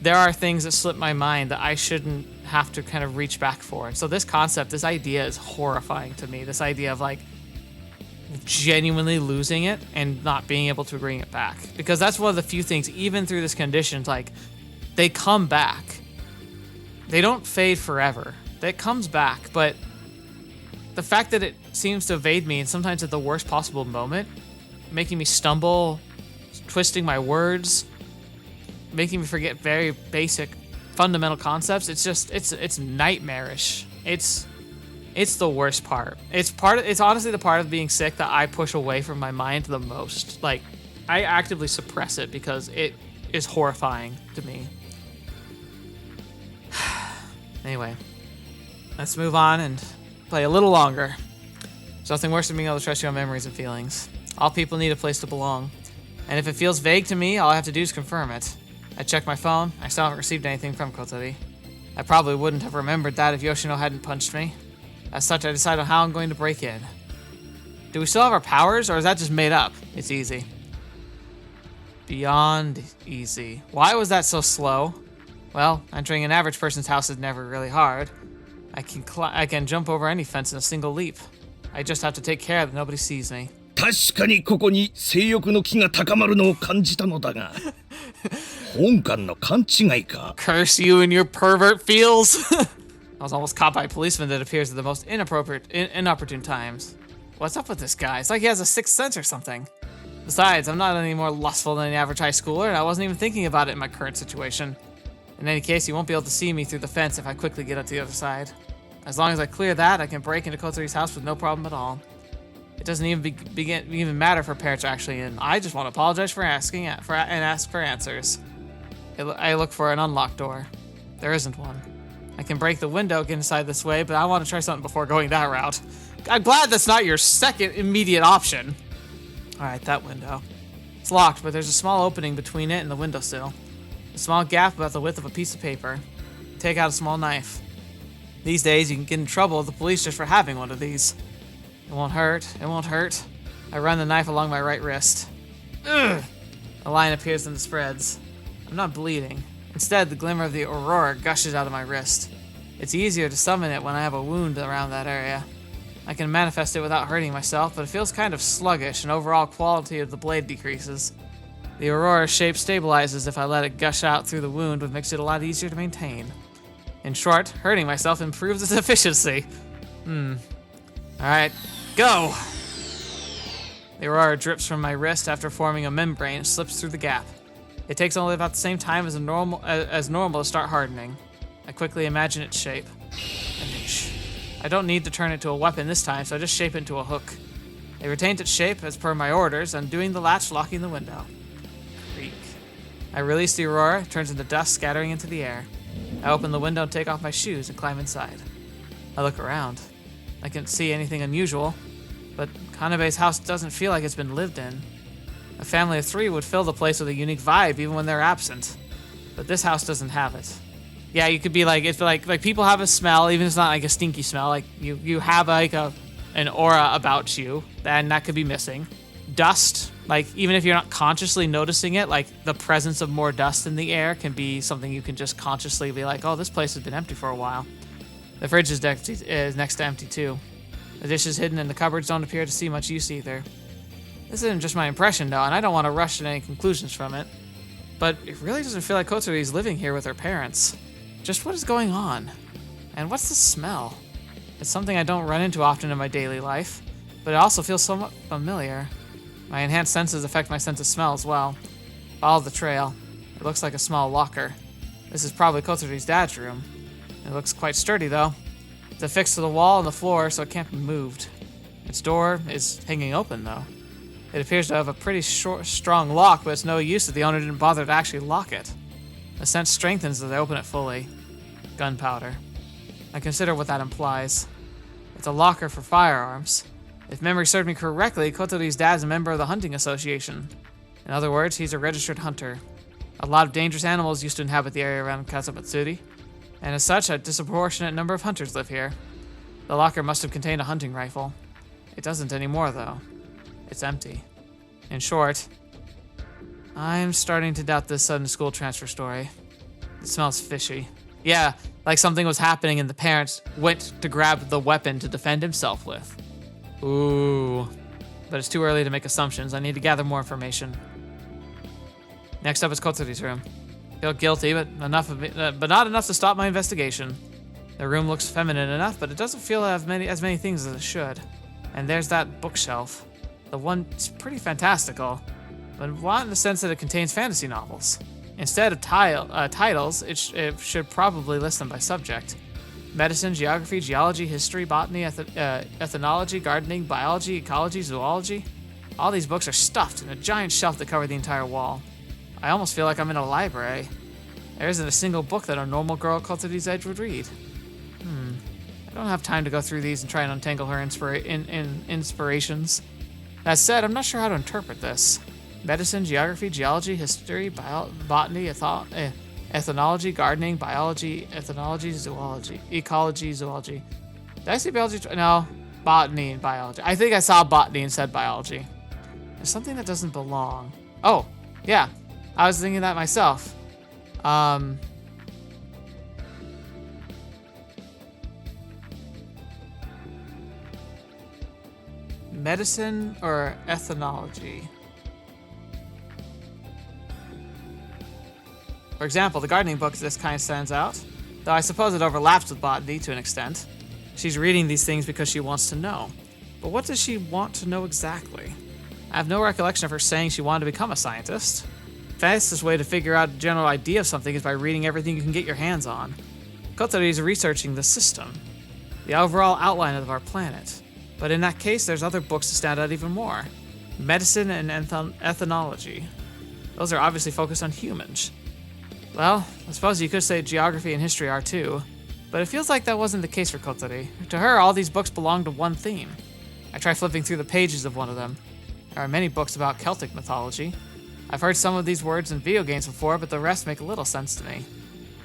there are things that slip my mind that I shouldn't have to kind of reach back for. And so this concept, this idea is horrifying to me. This idea of, like, genuinely losing it and not being able to bring it back, because that's one of the few things, even through this condition, like, they come back. They don't fade forever. It comes back, but the fact that it seems to evade me, and sometimes at the worst possible moment, making me stumble, twisting my words, making me forget very basic fundamental concepts, it's nightmarish. It's the worst part. It's honestly the part of being sick that I push away from my mind the most. Like, I actively suppress it because it is horrifying to me. Anyway, let's move on and play a little longer. There's nothing worse than being able to trust your own memories and feelings. All people need a place to belong. And if it feels vague to me, all I have to do is confirm it. I checked my phone. I still haven't received anything from Kotori. I probably wouldn't have remembered that if Yoshino hadn't punched me. As such, I decide on how I'm going to break in. Do we still have our powers, or is that just made up? It's easy. Beyond easy. Why was that so slow? Well, entering an average person's house is never really hard. I can jump over any fence in a single leap. I just have to take care that nobody sees me. 確かにここに性欲の気が高まるのを感じたのだが本館の勘違いか Curse you and your pervert feels! I was almost caught by a policeman that appears at the most inopportune times. What's up with this guy? It's like he has a sixth sense or something. Besides, I'm not any more lustful than an average high schooler, and I wasn't even thinking about it in my current situation. In any case, you won't be able to see me through the fence if I quickly get up to the other side. As long as I clear that, I can break into Kotori's house with no problem at all. It doesn't even matter if her parents are actually in. I just want to apologize for asking and ask for answers. I look for an unlocked door. There isn't one. I can break the window, get inside this way, but I want to try something before going that route. I'm glad that's not your second immediate option. Alright, that window. It's locked, but there's a small opening between it and the windowsill. A small gap about the width of a piece of paper. Take out a small knife. These days, you can get in trouble with the police just for having one of these. It won't hurt. It won't hurt. I run the knife along my right wrist. Ugh! A line appears and spreads. I'm not bleeding. Instead, the glimmer of the aurora gushes out of my wrist. It's easier to summon it when I have a wound around that area. I can manifest it without hurting myself, but it feels kind of sluggish, and overall quality of the blade decreases. The aurora shape stabilizes if I let it gush out through the wound, which makes it a lot easier to maintain. In short, hurting myself improves its efficiency. Alright, go! The aurora drips from my wrist after forming a membrane and slips through the gap. It takes only about the same time as normal to start hardening. I quickly imagine its shape. I don't need to turn it to a weapon this time, so I just shape it into a hook. It retains its shape as per my orders, undoing the latch, locking the window. Creak. I release the aurora, it turns into dust scattering into the air. I open the window and take off my shoes and climb inside. I look around. I can't see anything unusual, but Kanabe's house doesn't feel like it's been lived in. A family of 3 would fill the place with a unique vibe even when they're absent. But this house doesn't have it. Yeah, you could be like, it's like people have a smell, even if it's not like a stinky smell. Like you have like an aura about you, and that could be missing. Dust, like even if you're not consciously noticing it, like the presence of more dust in the air can be something you can just consciously be like, oh, this place has been empty for a while. The fridge is next to empty too. The dishes hidden in the cupboards don't appear to see much use either. This isn't just my impression though, and I don't want to rush to any conclusions from it. But it really doesn't feel like Kotori is living here with her parents. Just what is going on? And what's the smell? It's something I don't run into often in my daily life, but it also feels somewhat familiar. My enhanced senses affect my sense of smell as well. Follow the trail. It looks like a small locker. This is probably Kotori's dad's room. It looks quite sturdy though. It's affixed to the wall and the floor, so it can't be moved. Its door is hanging open though. It appears to have a pretty strong lock, but it's no use that the owner didn't bother to actually lock it. The sense strengthens as I open it fully. Gunpowder. I consider what that implies. It's a locker for firearms. If memory served me correctly, Kotori's dad's a member of the hunting association. In other words, he's a registered hunter. A lot of dangerous animals used to inhabit the area around Kazamatsuri, and as such, a disproportionate number of hunters live here. The locker must have contained a hunting rifle. It doesn't anymore, though. It's empty. In short, I'm starting to doubt this sudden school transfer story. It smells fishy. Yeah, like something was happening and the parents went to grab the weapon to defend himself with. Ooh. But it's too early to make assumptions. I need to gather more information. Next up is Kotori's room. Feel guilty, but not enough to stop my investigation. The room looks feminine enough, but it doesn't feel as many things as it should. And there's that bookshelf. The one's pretty fantastical, but not in the sense that it contains fantasy novels. Instead of titles, it should probably list them by subject. Medicine, geography, geology, history, botany, ethnology, gardening, biology, ecology, zoology. All these books are stuffed in a giant shelf that cover the entire wall. I almost feel like I'm in a library. There isn't a single book that a normal girl Kotori's age would read. I don't have time to go through these and try and untangle her inspirations. That said, I'm not sure how to interpret this. Medicine, geography, geology, history, botany, ethnology, gardening, biology, ethnology, zoology, ecology, zoology. Did I say biology? No, botany and biology. I think I saw botany and said biology. There's something that doesn't belong. Oh, yeah. I was thinking that myself. Medicine or ethnology? For example, the gardening book, this kind of stands out, though I suppose it overlaps with botany to an extent. She's reading these things because she wants to know. But what does she want to know exactly? I have no recollection of her saying she wanted to become a scientist. The fastest way to figure out a general idea of something is by reading everything you can get your hands on. Kotori is researching the system, the overall outline of our planet. But in that case, there's other books that stand out even more. Medicine and ethnology. Those are obviously focused on humans. Well, I suppose you could say geography and history are too, but it feels like that wasn't the case for Kotori. To her, all these books belong to one theme. I try flipping through the pages of one of them. There are many books about Celtic mythology. I've heard some of these words in video games before, but the rest make little sense to me.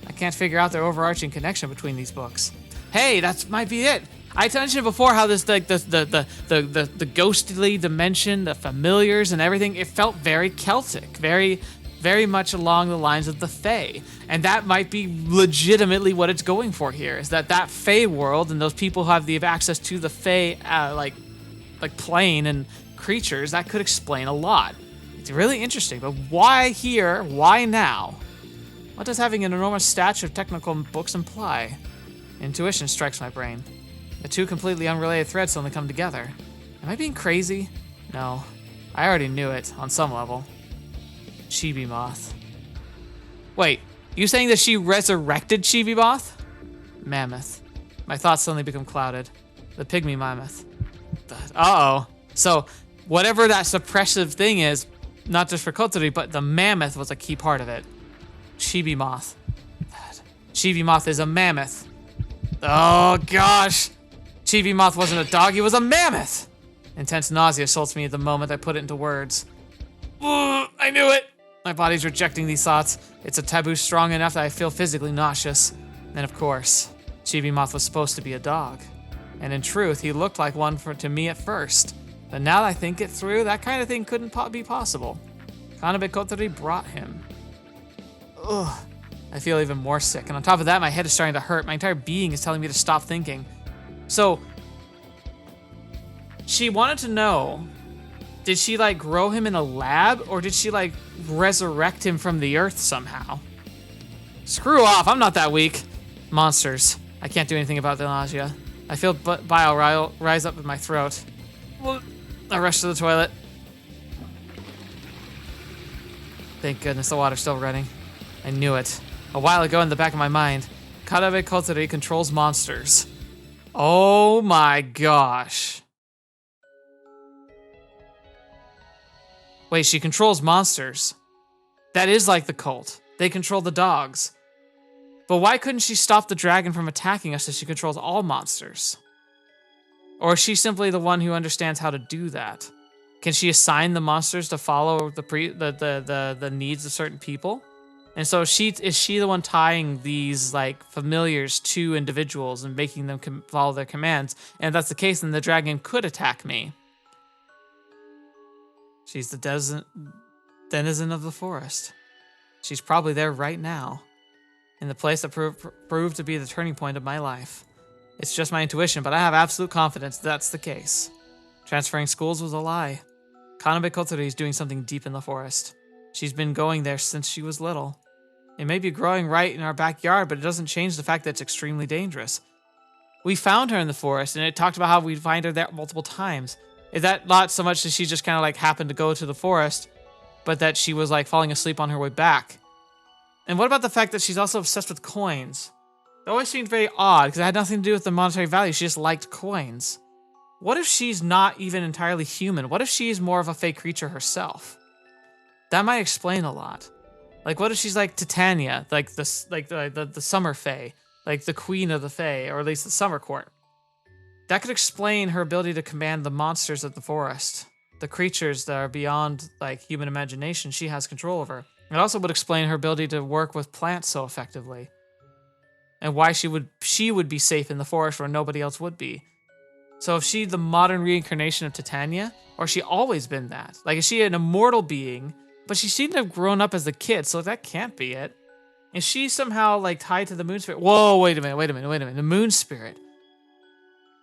I can't figure out their overarching connection between these books. Hey, that might be it! I mentioned before how this the ghostly dimension, the familiars and everything, it felt very Celtic, very much along the lines of the Fae. And that might be legitimately what it's going for here, is that Fae world and those people who have access to the Fae, like plane and creatures, that could explain a lot. It's really interesting, but why here? Why now? What does having an enormous stash of technical books imply? Intuition strikes my brain. The two completely unrelated threads suddenly come together. Am I being crazy? No. I already knew it, on some level. Chibi Moth. Wait, you saying that she resurrected Chibi Moth? Mammoth. My thoughts suddenly become clouded. The pygmy mammoth. Uh-oh. So, whatever that suppressive thing is, not just for Kotori, but the mammoth was a key part of it. Chibi Moth. Chibi Moth is a mammoth. Oh, gosh. Chibi Moth wasn't a dog, he was a mammoth! Intense nausea assaults me at the moment I put it into words. Ugh, I knew it! My body's rejecting these thoughts. It's a taboo strong enough that I feel physically nauseous. And of course, Chibi Moth was supposed to be a dog. And in truth, he looked like one to me at first. But now that I think it through, that kind of thing couldn't be possible. Kanabe Kotori brought him. Ugh. I feel even more sick, and on top of that, my head is starting to hurt. My entire being is telling me to stop thinking. So, she wanted to know, did she, grow him in a lab, or did she, resurrect him from the earth somehow? Screw off, I'm not that weak. Monsters. I can't do anything about the nausea. I feel bile rise up in my throat. I rush to the toilet. Thank goodness the water's still running. I knew it. A while ago in the back of my mind, Kanabe Kotori controls monsters. Oh my gosh. Wait, she controls monsters. That is like the cult. They control the dogs. But why couldn't she stop the dragon from attacking us if she controls all monsters? Or is she simply the one who understands how to do that? Can she assign the monsters to follow the needs of certain people? And so is she the one tying these like familiars to individuals and making them follow their commands? And if that's the case, then the dragon could attack me. She's the denizen of the forest. She's probably there right now, in the place that proved to be the turning point of my life. It's just my intuition, but I have absolute confidence that's the case. Transferring schools was a lie. Kanabe Kotori is doing something deep in the forest. She's been going there since she was little. It may be growing right in our backyard, but it doesn't change the fact that it's extremely dangerous. We found her in the forest, and it talked about how we'd find her there multiple times. Is that not so much that she just kind of like happened to go to the forest, but that she was like falling asleep on her way back? And what about the fact that she's also obsessed with coins? It always seemed very odd, because it had nothing to do with the monetary value. She just liked coins. What if she's not even entirely human? What if she's more of a fey creature herself? That might explain a lot. Like, what if she's like Titania, like the summer fae, like the queen of the fae, or at least the summer court? That could explain her ability to command the monsters of the forest, the creatures that are beyond like human imagination she has control over. It also would explain her ability to work with plants so effectively, and why she would be safe in the forest where nobody else would be. So if she's the modern reincarnation of Titania, or has she always been that? Like, is she an immortal being, but she seemed to have grown up as a kid, so that can't be it. Is she somehow like tied to the moon spirit? Whoa, wait a minute. The moon spirit.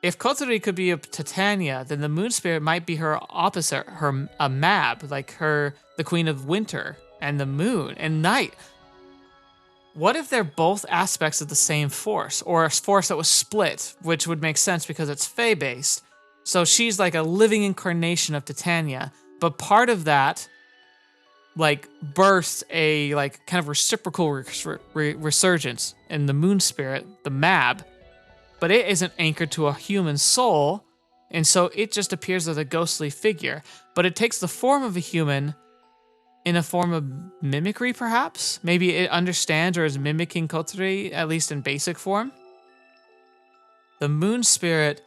If Kotori could be a Titania, then the moon spirit might be her opposite, a Mab, like the queen of winter and the moon and night. What if they're both aspects of the same force, or a force that was split, which would make sense because it's Fae-based. So she's like a living incarnation of Titania, but part of that like bursts a like kind of reciprocal resurgence in the moon spirit, the Mab, but it isn't anchored to a human soul, and so it just appears as a ghostly figure, but it takes the form of a human in a form of mimicry, perhaps? Maybe it understands or is mimicking Kotori, at least in basic form? The moon spirit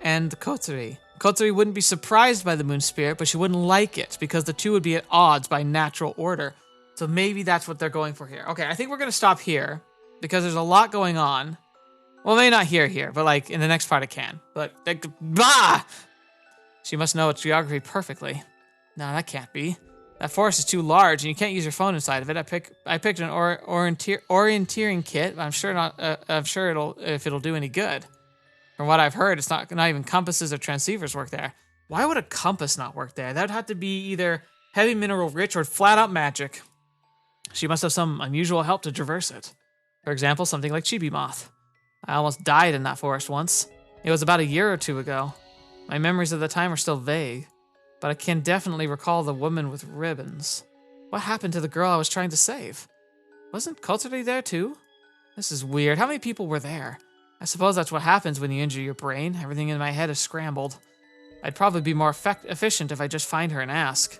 and the Kotori. Kotori wouldn't be surprised by the moon spirit, but she wouldn't like it, because the two would be at odds by natural order. So maybe that's what they're going for here. Okay, I think we're going to stop here, because there's a lot going on. Well, maybe not here, but like in the next part I can. But, bah! She must know its geography perfectly. No, that can't be. That forest is too large, and you can't use your phone inside of it. I picked an orienteering kit. But I'm sure it'll do any good. From what I've heard, it's not even compasses or transceivers work there. Why would a compass not work there? That would have to be either heavy mineral rich or flat out magic. She must have some unusual help to traverse it. For example, something like Chibi Moth. I almost died in that forest once. It was about a year or two ago. My memories of the time are still vague, but I can definitely recall the woman with ribbons. What happened to the girl I was trying to save? Wasn't Kotori there too? This is weird. How many people were there? I suppose that's what happens when you injure your brain. Everything in my head is scrambled. I'd probably be more efficient if I just find her and ask.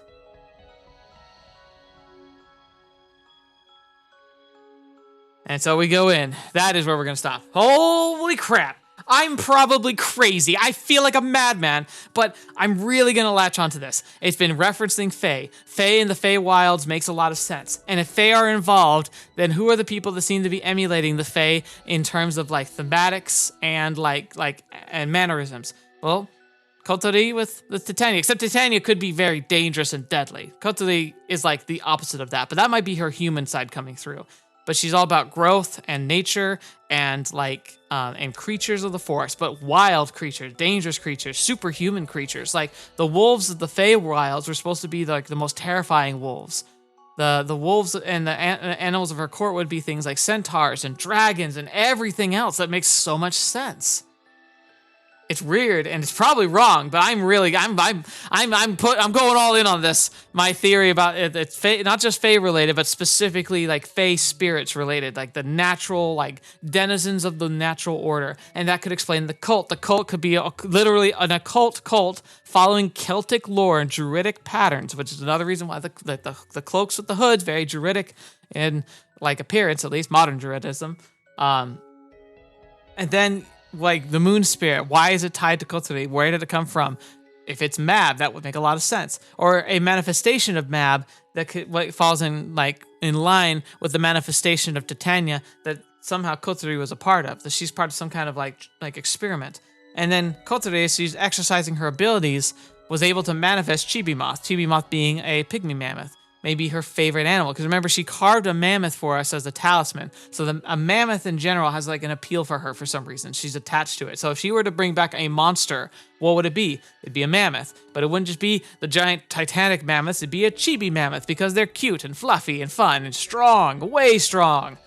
And so we go in. That is where we're going to stop. Holy crap. I'm probably crazy. I feel like a madman, but I'm really going to latch onto this. It's been referencing Fae. Fae in the Fae Wilds makes a lot of sense. And if Fae are involved, then who are the people that seem to be emulating the Fae in terms of like thematics and and mannerisms? Well, Kotori with Titania. Except Titania could be very dangerous and deadly. Kotori is like the opposite of that, but that might be her human side coming through. But she's all about growth and nature and and creatures of the forest, but wild creatures, dangerous creatures, superhuman creatures. Like the wolves of the Fey Wilds were supposed to be like the most terrifying wolves. The wolves and the animals of her court would be things like centaurs and dragons and everything else that makes so much sense. It's weird and it's probably wrong, but I'm going all in on this. My theory about it, it's Fae, not just Fae related, but specifically like Fae spirits related, like the natural, like denizens of the natural order, and that could explain the cult. The cult could be literally an occult cult following Celtic lore and Druidic patterns, which is another reason why the cloaks with the hoods very Druidic in like appearance, at least modern Druidism, and then. Like the moon spirit, why is it tied to Kotori? Where did it come from? if it's Mab, that would make a lot of sense. Or a manifestation of Mab that falls in line with the manifestation of Titania that somehow Kotori was a part of. That she's part of some kind of like experiment. And then Kotori, as she's exercising her abilities, was able to manifest Chibi Moth. Chibi Moth being a pygmy mammoth. Maybe her favorite animal. Because remember, she carved a mammoth for us as a talisman. So a mammoth in general has like an appeal for her for some reason. She's attached to it. So if she were to bring back a monster, what would it be? It'd be a mammoth. But it wouldn't just be the giant titanic mammoths. It'd be a chibi mammoth because they're cute and fluffy and fun and strong. Way strong.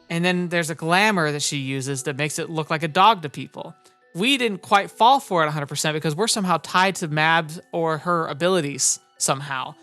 And then there's a glamour that she uses that makes it look like a dog to people. We didn't quite fall for it 100% because we're somehow tied to Mab's or her abilities somehow.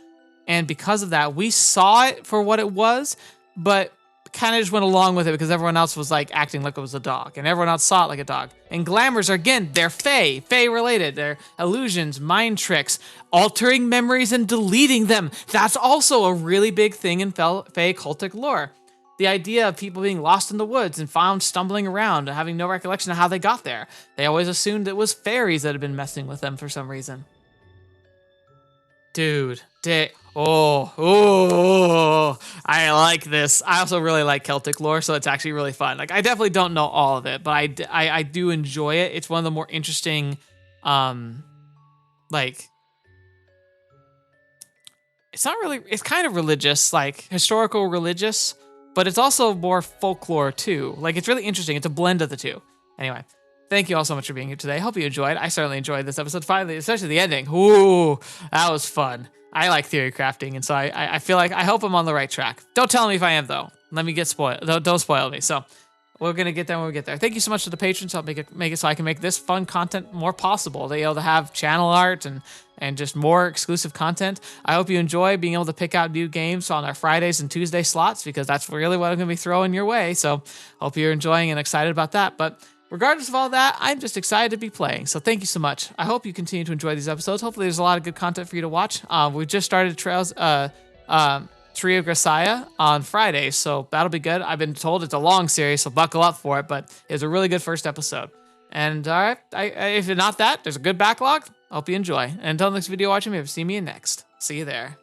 And because of that, we saw it for what it was, but kind of just went along with it because everyone else was like acting like it was a dog, and everyone else saw it like a dog. And glamours are, again, they're Fae related. They're illusions, mind tricks, altering memories and deleting them. That's also a really big thing in Fae cultic lore. The idea of people being lost in the woods and found stumbling around and having no recollection of how they got there. They always assumed it was fairies that had been messing with them for some reason. Dude, I like this. I also really like Celtic lore, so it's actually really fun. Like, I definitely don't know all of it, but I do enjoy it. It's one of the more interesting, like, it's not really, it's kind of religious, like historical religious, but it's also more folklore too. Like, it's really interesting. It's a blend of the two. Anyway. Thank you all so much for being here today. I hope you enjoyed. I certainly enjoyed this episode, finally, especially the ending. Ooh, that was fun. I like theory crafting, and so I feel like I hope I'm on the right track. Don't tell me if I am, though. Let me get spoiled. Don't spoil me. So we're going to get there when we get there. Thank you so much to the patrons. Help make it so I can make this fun content more possible. They able to have channel art and just more exclusive content. I hope you enjoy being able to pick out new games on our Fridays and Tuesday slots, because that's really what I'm going to be throwing your way. So hope you're enjoying and excited about that. But regardless of all that, I'm just excited to be playing. So thank you so much. I hope you continue to enjoy these episodes. Hopefully there's a lot of good content for you to watch. We just started Tree of Grisaya on Friday, so that'll be good. I've been told it's a long series, so buckle up for it, but it was a really good first episode. And all right, if not that, there's a good backlog. I hope you enjoy. And until the next video watching, maybe see me in next. See you there.